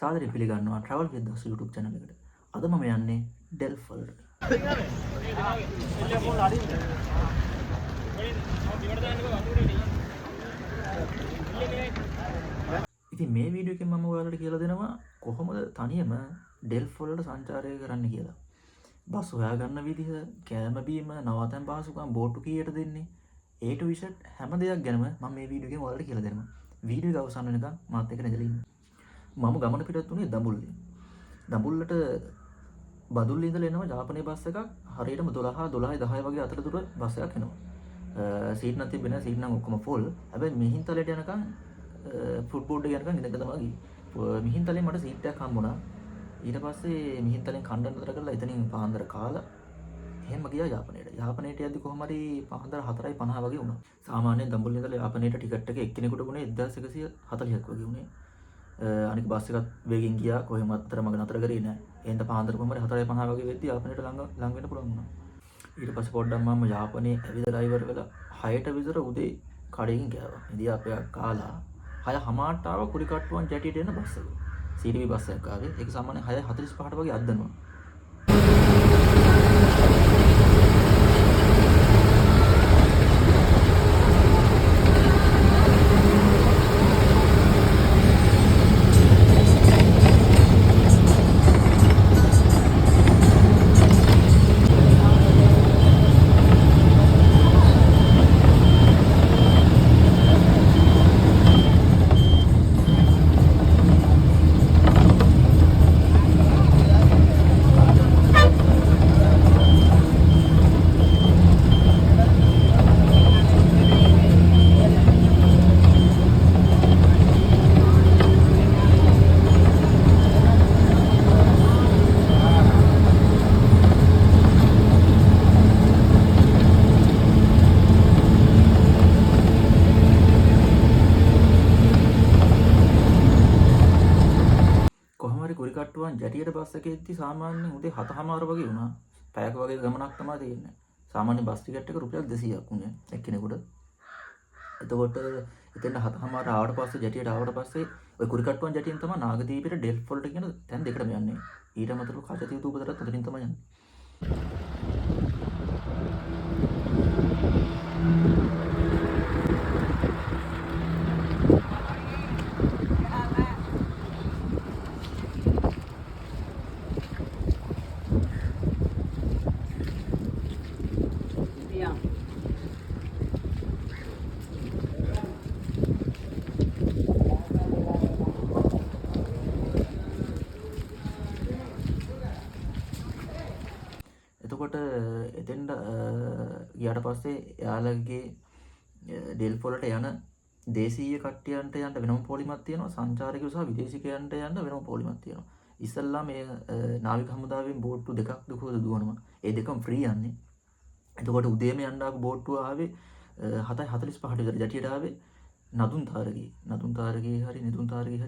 සාදරයෙන් පිළිගන්නවා travel with us YouTube channel එකට. අද මම යන්නේ ඩෙල්ෆ් වලට. ඉතින් මේ වීඩියෝ එකෙන් මම ඔයාලට කියලා දෙනවා කොහොමද තනියම ඩෙල්ෆ් වලට සංචාරය කරන්න කියලා. බස් හොයාගන්න විදිහ, කෑම බීම, නවාතැන් පහසුකම්, බෝට්ටු කීයට දෙන්නේ, A to Z හැම දෙයක් ගැනම මම මේ වීඩියෝ එකෙන් ඔයාලට කියලා දෙනවා. වීඩියෝ එක අවසන් වෙනකන් මාත් එක්ක නැගලා ඉන්න. මම ගමන පිටත් වුණේ දඹුල්ලෙන්. දඹුල්ලට බදුල්ලේ ඉඳලා එනවා ජාපනයේ බස් එකක්. හරියටම 12:10 වගේ අතරතුර බස් එකක් එනවා. සීට් නම් තිබෙන්නේ නැහැ. සීට් නම් ඔක්කොම ෆුල්. හැබැයි මිහින්තලයට යනකම් ෆුට්බෝඩ් එක යනකම් ඉඳගෙන තමයි ගියේ. මිහින්තලේ මට සීට් එකක් හම්බුණා. ඊට පස්සේ මිහින්තලෙන් කණ්ඩ නතර කරලා එතනින් පාන්දර කාලා එහෙම ගියා යාපනයට. යාපනයට යද්දි කොහොම හරි පාන්දර 4:50 වගේ වුණා. සාමාන්‍යයෙන් දඹුල්ලේ ඉඳලා යාපනයට ටිකට් එක එක්කෙනෙකුට වුණේ 1140ක් වගේ වුණේ. අනික බස් එකත් වේගෙන් ගියා. කොහෙම අතරමඟ නතර කරේ නැහැ. එහෙනම් පාන්දර කොහම හරි 4:50 වගේ වෙද්දි යාපනයට ළඟ වෙන්න පුළුවන් වුණා. ඊට පස්සේ පොඩ්ඩක් මම යාපනයේ ඇවිදලා ඉවර වෙලා 6ට විතර උදේ කඩේකින් ගියා. ඉතින් අපි කාලා 6:00ට ආව කුරිකට්ටුවන් ජැටියට එන බස් එක. CTV බස් එකක් ආවේ. ඒක සාමාන්‍යයෙන් 6:45ට වගේ අද්දනවා. කුරිකට්ටුවන් ජැටියට බස් එකේ ඉද්දි සාමාන්‍යයෙන් උදේ 7:00 වගේ වුණා. පැයක වගේ ගමනක් තමයි තියෙන්නේ. සාමාන්‍ය බස් ටිකට් එක රුපියල් 200ක් වුණේ එක්කෙනෙකුට. එතකොට එතෙන් 7:00 ආවට පස්සේ ජැටියට ආවට පස්සේ ඔය කුරිකට්ටුවන් ජැටියෙන් තමයි නාගදීපේට ඩෙල්ෆ් වලට කියන තැන් දෙකටම යන්නේ. ඊට අමතරව කචතීතු උපතරත් උතරින් තමයි යන්නේ. එතකොට එතෙන්ට ගියාට පස්සේ එයාලගේ ඩෙල්ෆ් වලට යන දේශීය කට්ටියන්ට යන්න වෙනම පොලිමක් තියෙනවා. සංචාරකයෝ සහ විදේශිකයන්ට යන්න වෙනම පොලිමක් තියෙනවා. ඉස්සල්ලා මේ නාවික හමුදාවෙන් බෝට්ටු දෙකක් දුවනවා. ඒ දෙකම ෆ්‍රී යන්නේ. එතකොට උදේම යන්න ආපු බෝට්ටුව ආවේ 7:45ට විතර ජැටියට ආවේ නදුන් තාරගේ හරි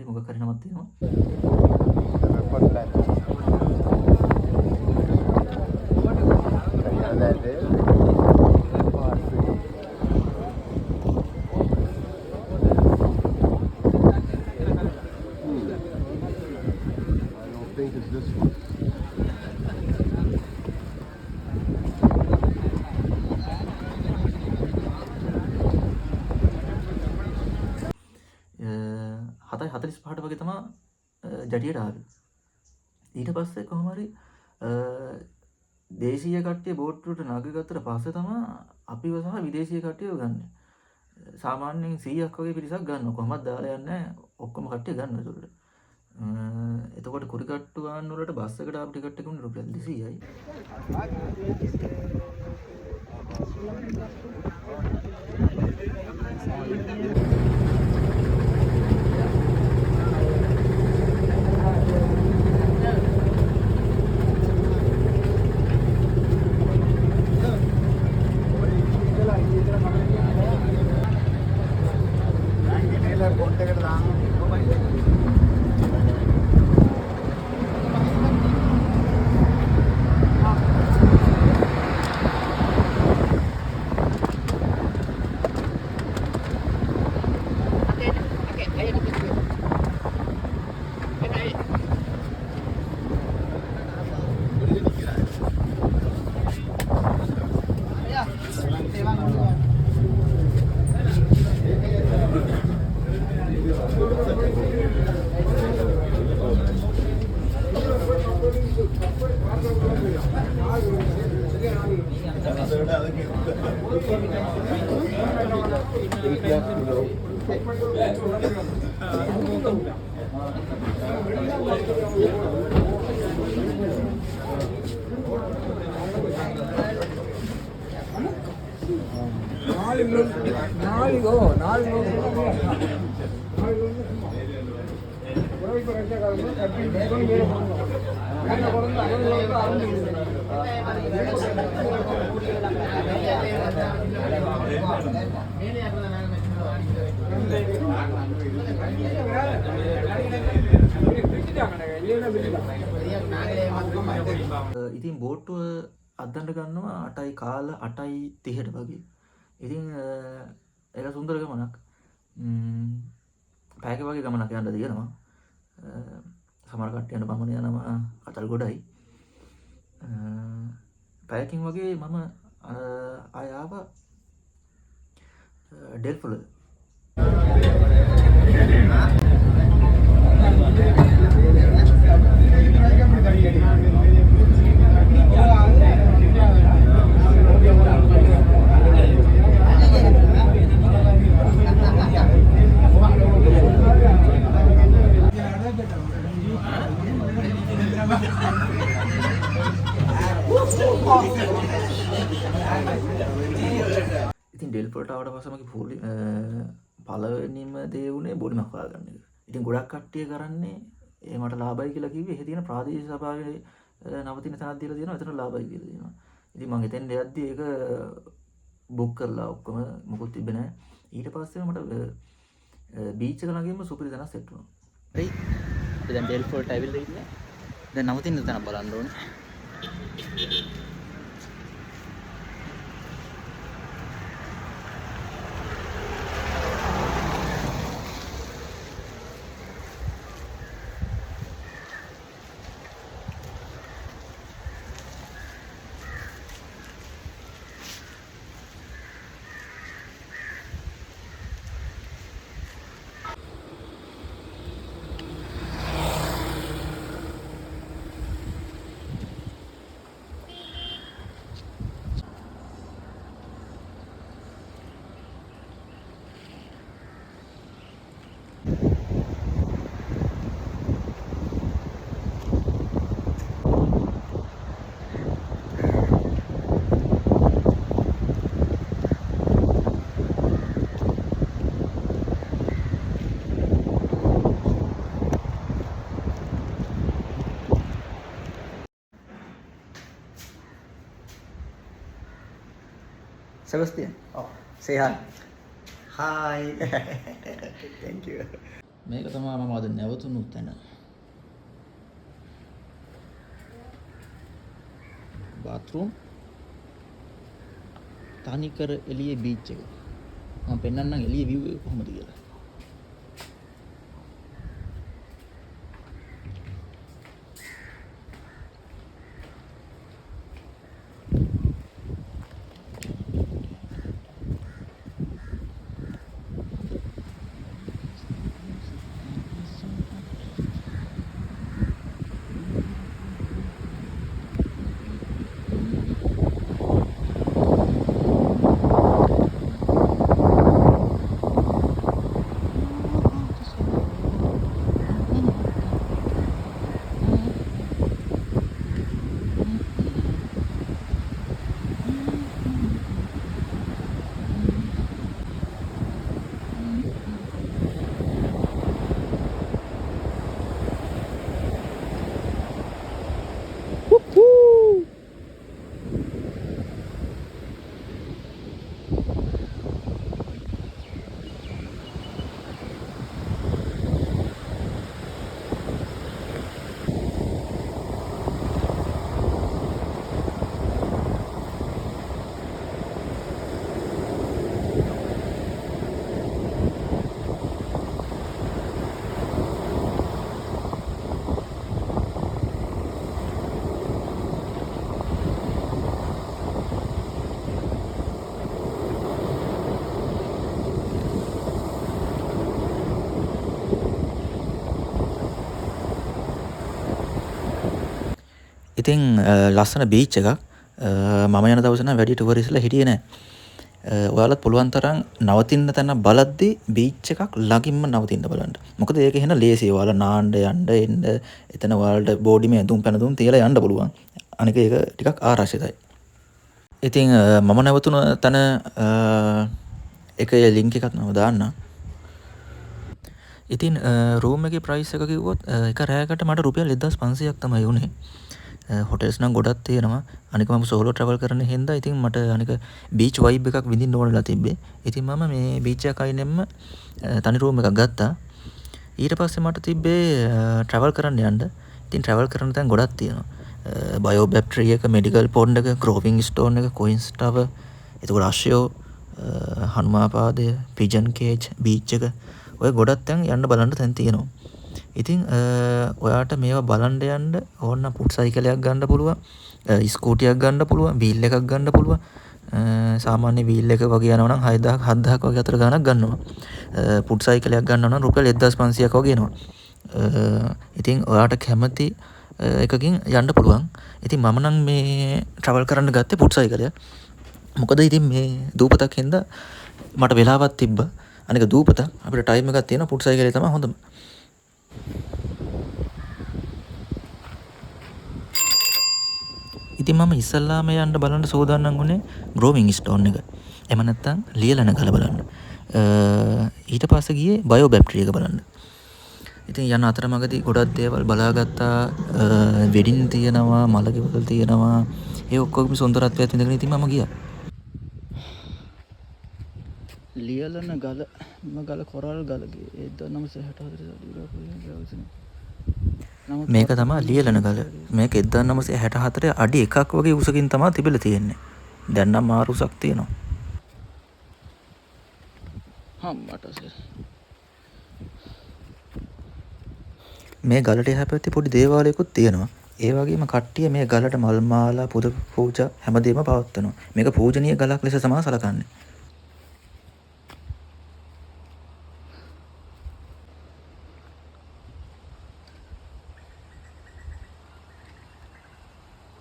මොකක් හරි නමක් තියෙනවා. හතලිස්පහට වගේ තමයි ජැටියට ආවේ. ඊට පස්සේ කොහොම හරි දේශීය කට්ටිය බෝට්ටුවට නගගත්තට පස්සේ තමයි අපිව සහ විදේශීය කට්ටියව ගන්න. සාමාන්‍යයෙන් 100ක් වගේ පිරිසක් ගන්නවා. කොහොමද දාලා යන්නේ ඔක්කොම කට්ටිය ගන්න ඒකට. එතකොට කුරිකට්ටුවන් වලට බස් එකට ආපු ටිකට් එක උනේ රුපියල් 200යි. ඉතින් බෝට්ටුව අදන්න ගන්නවා 8යි කාලා 8:30ට වගේ. ඉතින් ඒක සුන්දර ගමනක්. පැයක වගේ ගමනක් යන්න තියෙනවා. සමහර කට්ටියන්ට මම යනවා කතරගොඩයි. පැයකින් වගේ මම ආය ආවා ඩෙල්ෆොල. ඉතින් ඩෙල්ෆොලට ආවට පස්සේ මගේ පළවෙනිම දේ වුණේ බොඩිමක් හොයාගන්න එක. ඉතින් ගොඩක් කට්ටිය කරන්නේ ඒ මට ලාභයි කියලා කිව්වේ එහෙ තියෙන ප්‍රාදේශීය සභාවේ නවතින තැනක් දීලා තියෙනවා. එතන ලාභයි කියලා දෙනවා. ඉතින් මම එතෙන් යද්දි ඒක බුක් කරලා ඔක්කොම මොකුත් තිබ්බේ නැහැ. ඊට පස්සේ මට බීච් එක ළඟින්ම සුපිරි තැනක් සෙට් වුණා. හරි. අපි දැන් ඩෙල්ෆොලට ඇවිල්ලා ඉන්නේ. දැන් නවතින තැනක් බලන්න ඕනේ. Sebastian. Oh, Say hi. hi. Thank you. මේක තමයි මම අද නැවතුණු තැන. bathroom තනිකර එළියේ බීච් එක. මම පෙන්නන්නම් එළියේ view එක කොහොමද කියලා. ඉතින් ලස්සන බීච් එකක්. මම යන දවසේ නම් වැඩි ටුවරිස්ට්ලා හිටියේ නැහැ. ඔයාලත් පුළුවන් තරම් නවතින්න තැන බලද්දී බීච් එකක් ළඟින්ම නවතින්න බලන්න. මොකද ඒක එහෙන ලේසියි. ඔයාලා නාන්න යන්න එන්න එතන ඔයාලට බෝඩිමේ ඇඳුම් පැනඳුම් තියලා යන්න පුළුවන්. අනික ඒක ටිකක් ආරක්ෂිතයි. ඉතින් මම නැවතුන තැන එකේ ලින්ක් එකක් මම දාන්නම්. ඉතින් රූම් එකේ ප්‍රයිස් එක කිව්වොත් එක රෑයකට මට රුපියල් 1500ක් තමයි වුනේ. හොටෙල්ස් නම් ගොඩක් තියෙනවා. අනික මම සෝලෝ ට්‍රැවල් කරන හින්දා ඉතින් මට අනික බීච් වයිබ් එකක් විඳින්න ඕනලා තිබ්බේ. ඉතින් මම මේ බීච් එක අයිනෙම්ම තනි රූම් එකක් ගත්තා. ඊට පස්සේ මට තිබ්බේ ට්‍රැවල් කරන්න යන්න. ඉතින් ට්‍රැවල් කරන තැන් ගොඩක් තියෙනවා. බයෝ බැක්ටීරියා එක, මෙඩිකල් පොන්ඩ් එක, ග්‍රෝවිං ස්ටෝන් එක, කොයින්ස් ටවර්, එතකොට අශ්‍යෝ, හනුමාපාදය, පිජන් කේජ්, බීච් එක ඔය ගොඩක් තැන් යන්න බලන්න තැන් තියෙනවා. ඉතින් ඔයාට මේවා බලන්න යන්න ඕන්න පුට් සයිකලයක් ගන්න පුළුවන්, ස්කූටියක් ගන්න පුළුවන්, වීල් එකක් ගන්න පුළුවන්. සාමාන්‍ය වීල් එක වගේ යනවා නම් 6000ක් 7000ක් වගේ අතර ගණක් ගන්නවා. පුට් සයිකලයක් ගන්නවා නම් රුපියල් 1500ක් වගේ එනවා. ඉතින් ඔයාට කැමති එකකින් යන්න පුළුවන්. ඉතින් මම නම් මේ ට්‍රැවල් කරන්න ගත්තේ පුට් සයිකලයක්. මොකද ඉතින් මේ දූපතක් හින්දා මට වෙලාවක් තිබ්බා. අනික දූපත අපිට ටයිම් එකක් තියෙනවා. පුට් සයිකලේ තමයි හොඳම. ඉතින් මම ඉස්සල්ලාම යන්න බලන්න සූදානම් වුණේ ග්‍රෝවිං ස්ටෝන් එක. එහෙම නැත්නම් ලියලන ගල බලන්න. ඊට පස්සේ ගියේ බයෝ බැක්ටීරියා එක බලන්න. ඉතින් යන අතරමඟදී ගොඩක් දේවල් බලාගත්තා. වෙඩින් තියෙනවා, මලගෙවල් තියෙනවා. ඒ ඔක්කොම සුන්දරත්වයක් විඳගෙන ඉතින් මම ගියා. ලියලන ගල ගල කොරල් ගලගේ 1964 මේක තමයි ලියලන ගල. මේක 1964 අඩි 1ක් වගේ උසකින් තමයි තිබිලා තියෙන්නේ. දැන් නම් මාරු උසක් තියෙනවා. මේ ගලට එහා පැත්තේ පොඩි දේවාලයකුත් තියෙනවා. ඒ වගේම කට්ටිය මේ ගලට මල් මාලා, පුද පූජා හැමදේම පවත්වනවා. මේක පූජනීය ගලක් ලෙස තමයි සලකන්නේ.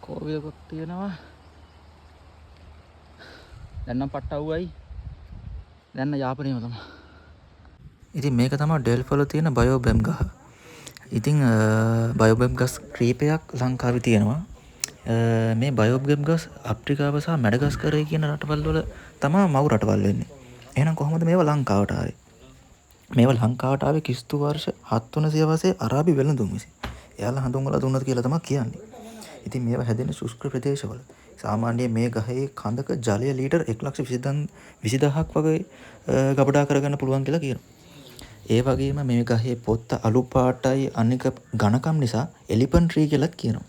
කෝවිලකුත් තියෙනවා. දැන් නම් පට්ටව්වයි. දැන් යාපනයම තමයි. ඉතින් මේක තමයි ඩෙල්ෆ් වල තියෙන බයෝබැම් ගහ. ඉතින් බයෝබැම් ගස් ක්‍රීපයක් ලංකාවේ තියෙනවා. මේ බයෝබැම් ගස් අප්‍රිකාව සහ මැඩගස්කරය කියන රටවල් වල තමයි මව් රටවල් වෙන්නේ. එහෙනම් කොහොමද මේවා ලංකාවට ආවේ? මේවා ලංකාවට ආවේ ක්‍රිස්තු වර්ෂ 700 වසරේ අරාබි වෙළඳුන් විසින්. එයාලා හඳුන්වලා දුන්නද කියලා තමයි කියන්නේ. ඉතින් මේවා හැදෙන්නේ ශුෂ්ක ප්‍රදේශවල. සාමාන්‍යයෙන් මේ ගහේ කඳක ජලය ලීටර් 1,20,000ක් වගේ ගබඩා කරගන්න පුළුවන් කියලා කියනවා. ඒ වගේම මේ ගහේ පොත්ත අලු පාටයි අනික ඝනකම් නිසා එලිෆන්ට් ට්‍රී කියලාත් කියනවා.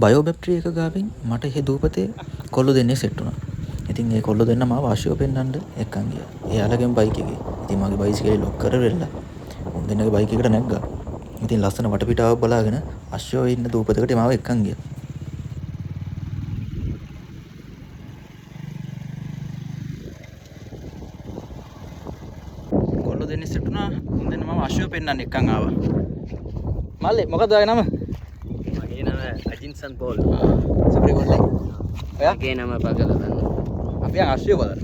බයෝ බැක්ටීරියා එක ගාවින් මට එහෙ දූපතේ කොල්ලෝ දෙන්නේ සෙට් වුණා. ඉතින් ඒ කොල්ලෝ දෙන්න මාව ආශිව පෙන්නන්න එක්කන් ගියා. එයාලගෙන් බයික් එකේ. ඉතින් මගේ බයිසිකලේ ලොක් කරවෙලා උන් දෙන්නගේ බයික් එකට නැග්ගා. ඉතින් ලස්සන වටපිටාවක් බලාගෙන අශ්වෝ ඉන්න දූපතකට මාව එක්කන් ගියා. කොල්ලෝ දෙන්නේ සෙට් වුණා. උන් දෙන්න මාව අශ්වෝ පෙන්නන්න එක්කන් ආවා. මල්ලේ මොකද ඔයාගේ නම? මගේ නම අජින්සන් පෝල්. සුපිරි කොල්ලේ. ඔයා? මගේ නම පගලදන්න. අපි අශ්වය බලන්න.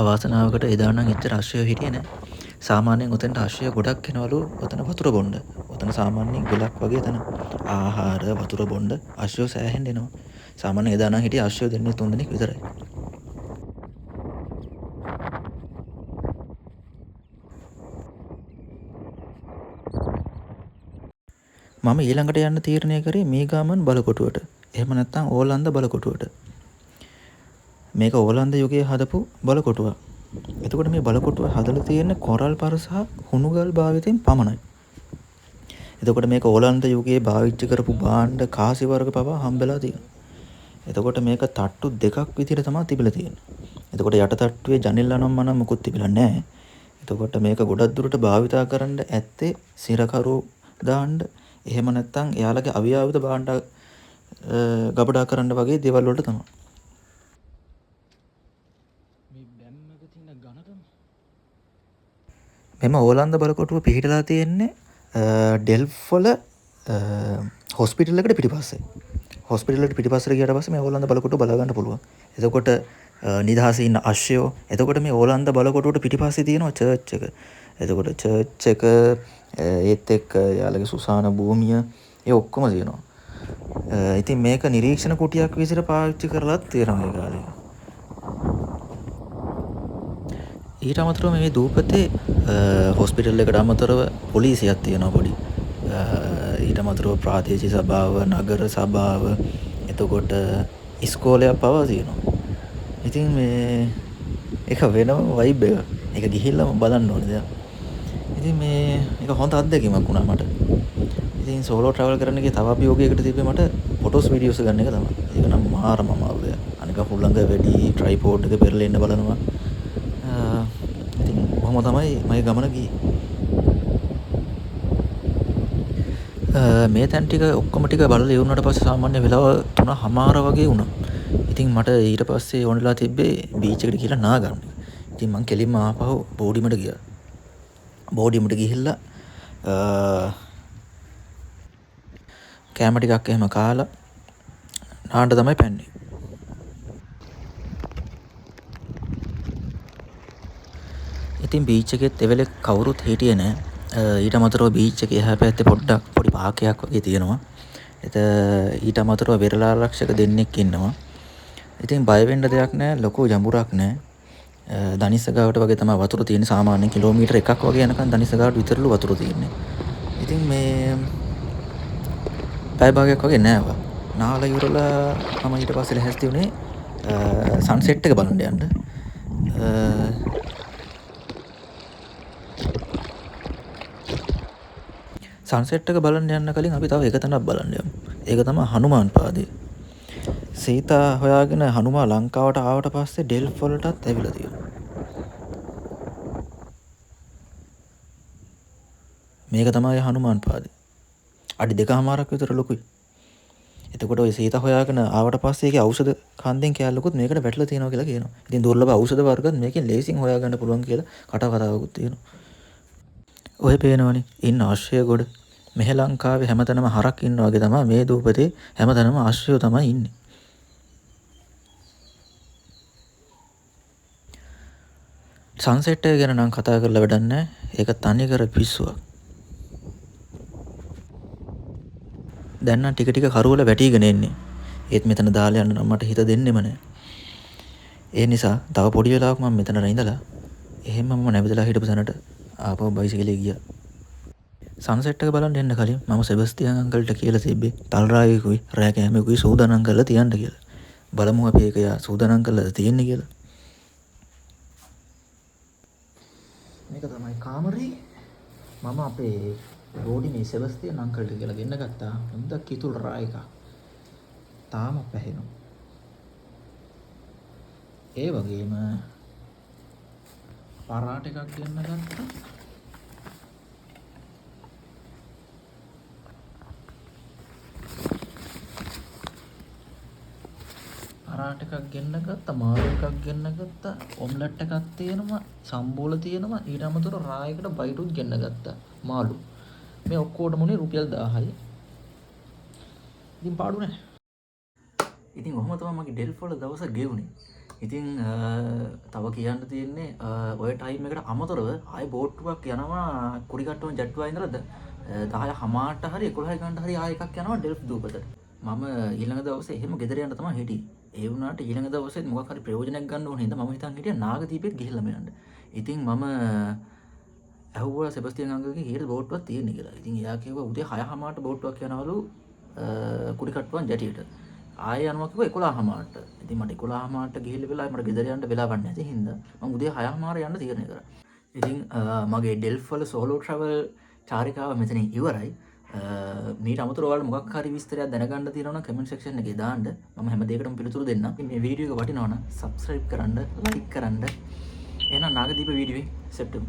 අවාසනාවකට එදා නම් එච්චර අශ්වය හිටියේ නැහැ. සාමාන්‍යයෙන් උතෙන්ට අශ්වය ගොඩක් එනවලු උතන වතුර බොන්න. උතන සාමාන්‍යයෙන් ගොඩක් වගේ එතන ආහාර වතුර බොන්න අශ්වය සෑහෙන්න එනවා. සාමාන්‍යයෙන් එදා නම් හිටියේ අශ්වය දෙන්නේ 3 දෙනෙක් විතරයි. මම ඊළඟට යන්න තීරණය කරේ මේගාමන් බලකොටුවට. එහෙම නැත්නම් ඕලන්ද බලකොටුවට. මේක ඕලන්ද යුගයේ හදපු බලකොටුවක්. එතකොට මේ බලකොටුව හදලා තියෙන්නේ කොරල් පර සහ හුණුගල් භාවිතයෙන් පමණයි. එතකොට මේක ඕලන්ද යුගයේ භාවිත කරපු භාණ්ඩ කාසි වර්ග පවා හම්බෙලා තියෙනවා. එතකොට මේක තට්ටු දෙකක් විදිහට තමයි තිබිලා තියෙන්නේ. එතකොට යට තට්ටුවේ ජනෙල් අනම්මනම් මුකුත් තිබිලා නැහැ. එතකොට මේක ගොඩක් දුරට භාවිතා කරන්න ඇත්තේ සිරකරු දාන්න එහෙම නැත්නම් එයාලගේ අවියාවිත භාණ්ඩ ගබඩා කරන්න වගේ දේවල් වලට තමයි. මේ බැම්ම මෙම ඕලන්ද බලකොටුව පිහිටලා තියෙන්නේ ඩෙල්ෆ් වල හොස්පිටල් එකට පිටිපස්සේ. හොස්පිටල් එකට පිටිපස්සට ගියාට පස්සේ මේ ඕලන්ද බලකොටුව බලා ගන්න පුළුවන්. එතකොට නිදහසේ ඉන්න අශ්වයෝ. එතකොට මේ ඕලන්ද බලකොටුවට පිටිපස්සේ තියෙනවා චර්ච් එක. එතකොට චර්ච් එක ඒත් එක්ක යාළගේ සුසාන භූමිය ඒ ඔක්කොම තියෙනවා. ඉතින් මේක නිරීක්ෂණ කුටියක් විදිහට පාවිච්චි කරලාත් තියෙනවා ඒ කාලේ. ඊට අමතරව මේ දූපතේ හොස්පිටල් එකට අමතරව පොලිසියක් තියෙනවා පොඩි. ඊට අමතරව ප්‍රාදේශීය සභාව, නගර සභාව, එතකොට ඉස්කෝලයක් පවා තියෙනවා. ඉතින් මේ එක වෙනම වයිබ් එක. ඒක ගිහිල්ලාම බලන්න ඕනේ දෙයක්. ඉතින් මේ එක හොඳ අත්දැකීමක් වුණා මට. ඉතින් සෝලෝ ට්‍රැවල් කරන්න ගිය තව අභියෝගයකට තිබ්බේ මට ෆොටෝස් වීඩියෝස් ගන්න එක තමයි. ඒක නම් මාරම අමාරු දෙයක්. අනික හුළඟ වැඩි ට්‍රයිපෝඩ් එක පෙරලා ඉන්න බලනවා. ඉතින් කොහොම තමයි මගේ ගමන ගියේ. මේ තැන් ටික ඔක්කොම ටික බලලා ඉවරනට පස්සේ සාමාන්‍ය වෙලාව 3:00 වගේ වුණා. ඉතින් මට ඊට පස්සේ ඕනෙලා තිබ්බේ බීච් එකට ගිහලා නා ගන්න. ඉතින් මං කෙලින්ම ආපහු බෝඩිමට ගියා. බෝඩිමට ගිහිල්ලා කෑම ටිකක් එහෙම කාලා නාන්න තමයි පැන්නේ. ඉතින් බීච් එකෙත් එවෙලේ කවුරුත් හිටියේ නෑ. ඊට අමතරව බීච් එකේ එහා පැත්තේ පොඩ්ඩක් පොඩි පාකයක් වගේ තියෙනවා. ඊට අමතරව වෙරළාරක්ෂක දෙන්නෙක් ඉන්නවා. ඉතින් බය වෙන්න දෙයක් නෑ, ලොකු ජඹුරක් නෑ. දනිස්සගාවට වගේ තමයි වතුර තියෙන්නේ. සාමාන්‍ය කිලෝමීටර් 1ක් වගේ යනකම් දනිස්සගාවට විතරලු වතුර තියෙන්නේ. ඉතින් මේ පැය භාගයක් වගේ නෑවා. නාලා ඉවරලා මම ඊට පස්සේ ලැහැස්ති වුණේ සන්සෙට් එක බලන්න යන්න. සන්සෙට් එක බලන්න යන්න කලින් අපි තව එක තැනක් බලන්න යමු. ඒක තමයි හනුමාන් පාදේ. සීතා හොයාගෙන හනුමා ලංකාවට ආවට පස්සේ ඩෙල්ෆ් වලටත් ඇවිල්ලා තියෙනවා. මේක තමයි හනුමාන් පාදේ. අඩි 2.5ක් විතර ලොකුයි. එතකොට ඔය සීතා හොයාගෙන ආවට පස්සේ ඒකේ ඖෂධ කන්දෙන් කෑල්ලකුත් මේකට වැටලා තියෙනවා කියලා කියනවා. ඉතින් දුර්ලභ ඖෂධ වර්ගත් මේකෙන් ලේසියෙන් හොයාගන්න පුළුවන් කියලා කතාවකුත් තියෙනවා. ඔය පේනවනේ ඉන්න ආශ්‍රය ගොඩ. මෙහෙ ලංකාවේ හැමතැනම හරක් ඉන්නා වගේ තමයි මේ දූපතේ හැමතැනම ආශ්‍රයෝ තමයි ඉන්නේ. සන්සෙට් එක ගැන නම් කතා කරලා වැඩක් නැහැ. ඒක තනි කර පිස්සුවක්. දැන් නම් ටික ටික කරවල වැටිගෙන එන්නේ. ඒත් මෙතන දාලා යන්න නම් මට හිත දෙන්නෙම නැහැ. ඒ නිසා තව පොඩි වෙලාවක මම මෙතන ඉඳලා එහෙමම නැවතලා හිටපු තැනට ආපහු බයිසිකලේ ගියා. සන්සෙට් එක බලන්න එන්න කලින් මම සෙබස්තියන් අංකල්ට කියලා තිබ්බේ තල්රායකුයි රෑ කෑමකුයි සූදානම් කරලා තියන්න කියලා. බලමු අපි ඒක යා සූදානම් කරලා තියෙන්නේ කියලා. මේක තමයි කාමරේ. මම අපේ රෝඩිනේ සෙබස්තියන් අංකල්ට කියලා ගෙන්න ගත්තා. හොඳ කිතුල් රා එකක්. තාම පැහැෙනවා. ඒ වගේම පරාට එකක් ගෙන්න ගත්තා. පරාට එකක් ගෙන්න ගත්තා, මාළු එකක් ගෙන්න ගත්තා, ඔම්ලට් එකක් තියෙනවා, සම්බෝල තියෙනවා, ඊට අමතරව රායකට බයිටුත් ගෙන්න ගත්තා. මාළු. මේ ඔක්කොටම උනේ රුපියල් 1000යි. ඉතින් පාඩු නෑ. ඉතින් ඔහොම තමයි මගේ ඩෙල්ෆ් වල දවස ගෙවුනේ. ඉතින් තව කියන්න තියෙන්නේ ඔය ටයිම් එකට අමතරව ආයෙ බෝට්ටුවක් යනවා කුරිකට්ටුවෙන් ජැට්ටුවා ඉඳලා 10:00ට හරි 11 ගන්නට හරි ආයෙ එකක් යනවා ඩෙල්ෆ් දූපතට. මම ඊළඟ දවසේ එහෙම ගෙදර යන්න තමයි හිටියේ. ඒ වුණාට ඊළඟ දවසේ මොකක් හරි ප්‍රයෝජනයක් ගන්න ඕන හින්දා මම හිතන් හිටියා නාගදීපෙත් ගිහිල්ලාම යන්න. ඉතින් මම ඇහුවා සෙබස්තියන් අංකල්ගේ කීයට බෝට්ටුවක් තියෙන්නේ කියලා. ඉතින් එයා කිව්වා උදේ 6:00ට බෝට්ටුවක් යනවලු කුරිකට්ටුවන් ජැටියට. ආයෙ යනවා කිව්වා 11:00ට. ඉතින් මට 11:00ට ගිහිල්ලා වෙලා මට ගෙදර යන්න වෙලාවක් නැති හින්දා මම උදේ 6:00 යන්න තීරණය කරා. ඉතින් මගේ ඩෙල්ෆ් වල සෝලෝ ට්‍රැවල් චාරිකාව මෙතනින් ඉවරයි. මීට අමතරව ඔයාලට මොකක් හරි විස්තරයක් දැනගන්න තියෙනවා නම් කමෙන්ට් සෙක්ෂන් එකේ දාන්න. මම හැම දෙයකටම පිළිතුරු දෙන්නම්. මේ වීඩියෝ එක වටිනවා නම් සබ්ස්ක්‍රයිබ් කරන්න, ලයික් කරන්න. එහෙනම් නාගදීප වීඩියෝේ සෙට් වෙමු.